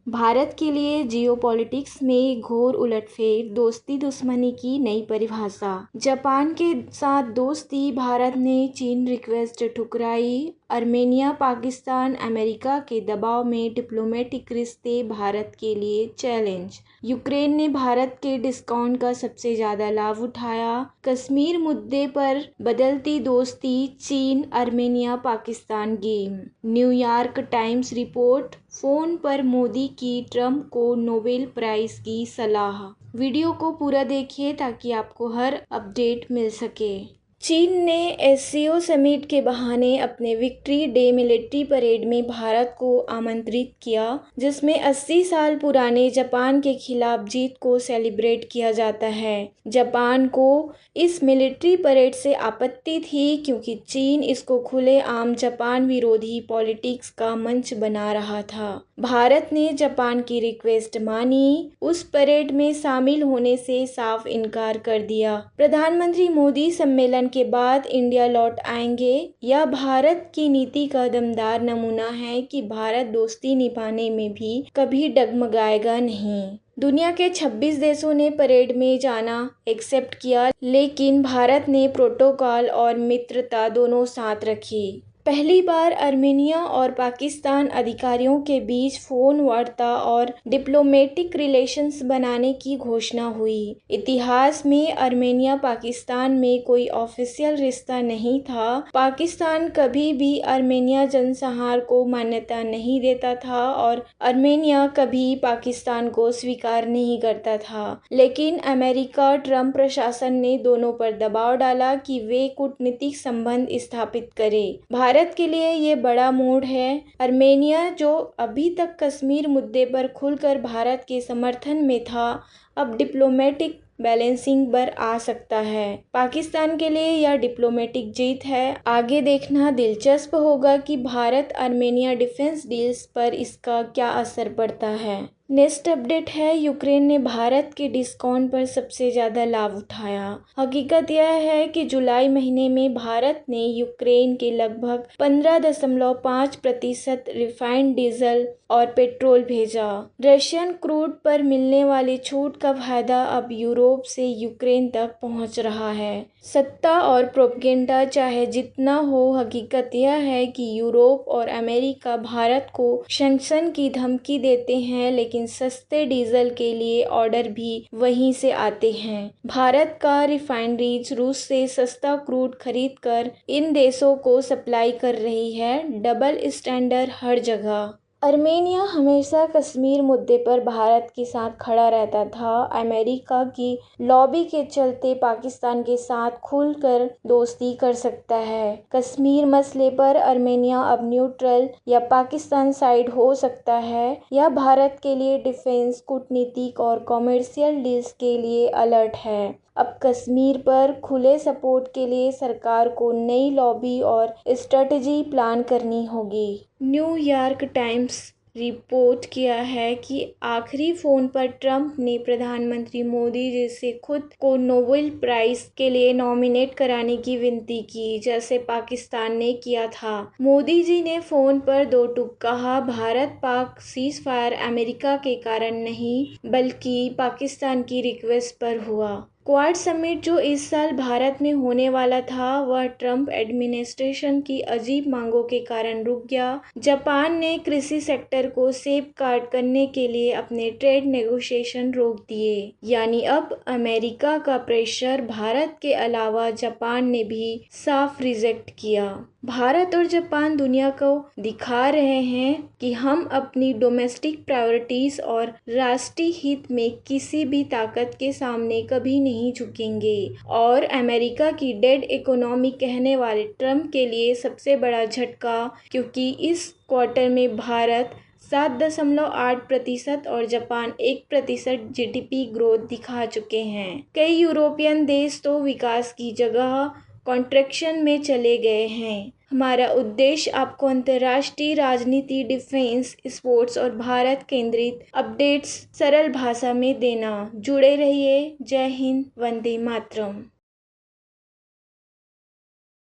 भारत के लिए जियोपॉलिटिक्स में घोर उलटफेर, दोस्ती दुश्मनी की नई परिभाषा। जापान के साथ दोस्ती, भारत ने चीन रिक्वेस्ट ठुकराई। आर्मेनिया, पाकिस्तान, अमेरिका के दबाव में डिप्लोमेटिक रिश्ते भारत के लिए चैलेंज। यूक्रेन ने भारत के डिस्काउंट का सबसे ज्यादा लाभ उठाया। कश्मीर मुद्दे पर बदलती दोस्ती, चीन, Armenia, Pakistan game. New York times report, phone पर मोदी की ट्रंप को नोबेल प्राइज की सलाह। वीडियो को पूरा देखिए ताकि आपको हर अपडेट मिल सके। चीन ने एससीओ समिट के बहाने अपने विक्ट्री डे मिलिट्री परेड में भारत को आमंत्रित किया, जिसमें 80 साल पुराने जापान के खिलाफ जीत को सेलिब्रेट किया जाता है। जापान को इस मिलिट्री परेड से आपत्ति थी क्योंकि चीन इसको खुलेआम जापान विरोधी पॉलिटिक्स का मंच बना रहा था। भारत ने जापान की रिक्वेस्ट मानी, उस परेड में शामिल होने से साफ इनकार कर दिया। प्रधानमंत्री मोदी सम्मेलन के बाद इंडिया लौट आएंगे। यह भारत की नीति का दमदार नमूना है कि भारत दोस्ती निभाने में भी कभी डगमगाएगा नहीं। दुनिया के 26 देशों ने परेड में जाना एक्सेप्ट किया, लेकिन भारत ने प्रोटोकॉल और मित्रता दोनों साथ रखी। पहली बार आर्मेनिया और पाकिस्तान अधिकारियों के बीच फोन वार्ता और डिप्लोमेटिक रिलेशंस बनाने की घोषणा हुई। इतिहास में आर्मेनिया पाकिस्तान में कोई ऑफिशियल रिश्ता नहीं था। पाकिस्तान कभी भी आर्मेनिया जनसंहार को मान्यता नहीं देता था और आर्मेनिया कभी पाकिस्तान को स्वीकार नहीं करता था। लेकिन अमेरिका ट्रंप प्रशासन ने दोनों पर दबाव डाला कि वे कूटनीतिक संबंध स्थापित करें। भारत के लिए ये बड़ा मोड़ है। आर्मेनिया, जो अभी तक कश्मीर मुद्दे पर खुलकर भारत के समर्थन में था, अब डिप्लोमेटिक बैलेंसिंग पर आ सकता है। पाकिस्तान के लिए यह डिप्लोमेटिक जीत है। आगे देखना दिलचस्प होगा कि भारत आर्मेनिया डिफेंस डील्स पर इसका क्या असर पड़ता है। नेक्स्ट अपडेट है, यूक्रेन ने भारत के डिस्काउंट पर सबसे ज्यादा लाभ उठाया। हकीकत यह है कि जुलाई महीने में भारत ने यूक्रेन के लगभग 15.5% रिफाइंड डीजल और पेट्रोल भेजा। रशियन क्रूड पर मिलने वाली छूट का फायदा अब यूरोप से यूक्रेन तक पहुंच रहा है। सत्ता और प्रोपेगेंडा चाहे जितना हो, हकीकत यह है कि यूरोप और अमेरिका भारत को सैंक्शन की धमकी देते हैं, लेकिन सस्ते डीजल के लिए ऑर्डर भी वहीं से आते हैं। भारत का रिफाइनरीज रूस से सस्ता क्रूड खरीदकर इन देशों को सप्लाई कर रही है। डबल स्टैंडर्ड हर जगह। आर्मेनिया हमेशा कश्मीर मुद्दे पर भारत के साथ खड़ा रहता था। अमेरिका की लॉबी के चलते पाकिस्तान के साथ खुलकर दोस्ती कर सकता है। कश्मीर मसले पर आर्मेनिया अब न्यूट्रल या पाकिस्तान साइड हो सकता है। यह भारत के लिए डिफेंस, कूटनीतिक और कॉमर्शियल डील्स के लिए अलर्ट है। अब कश्मीर पर खुले सपोर्ट के लिए सरकार को नई लॉबी और स्ट्रेटजी प्लान करनी होगी। न्यूयॉर्क टाइम्स रिपोर्ट किया है कि आखिरी फोन पर ट्रंप ने प्रधानमंत्री मोदी जी से खुद को नोबेल प्राइज के लिए नॉमिनेट कराने की विनती की, जैसे पाकिस्तान ने किया था। मोदी जी ने फोन पर दो टूक कहा, Bharat Pak cease fire America के कारण नहीं बल्कि पाकिस्तान की रिक्वेस्ट पर हुआ। क्वाड समिट जो इस साल भारत में होने वाला था, वह ट्रंप एडमिनिस्ट्रेशन की अजीब मांगों के कारण रुक गया। जापान ने कृषि सेक्टर को सेफगार्ड करने के लिए अपने ट्रेड नेगोशिएशन रोक दिए। यानी अब अमेरिका का प्रेशर भारत के अलावा जापान ने भी साफ रिजेक्ट किया। भारत और जापान दुनिया को दिखा रहे हैं कि हम अपनी डोमेस्टिक प्रायोरिटीज और राष्ट्रीय हित में किसी भी ताकत के सामने कभी नहीं झुकेंगे। और अमेरिका की डेड इकोनॉमी कहने वाले ट्रंप के लिए सबसे बड़ा झटका, क्योंकि इस क्वार्टर में भारत 7.8% और जापान 1% जीडीपी ग्रोथ दिखा चुके हैं। कई यूरोपियन देश तो विकास की जगह कॉन्ट्रैक्शन में चले गए हैं। हमारा उद्देश्य आपको अंतर्राष्ट्रीय राजनीति, डिफेंस, स्पोर्ट्स और भारत केंद्रित अपडेट्स सरल भाषा में देना। जुड़े रहिए। जय हिंद, वंदे मातरम।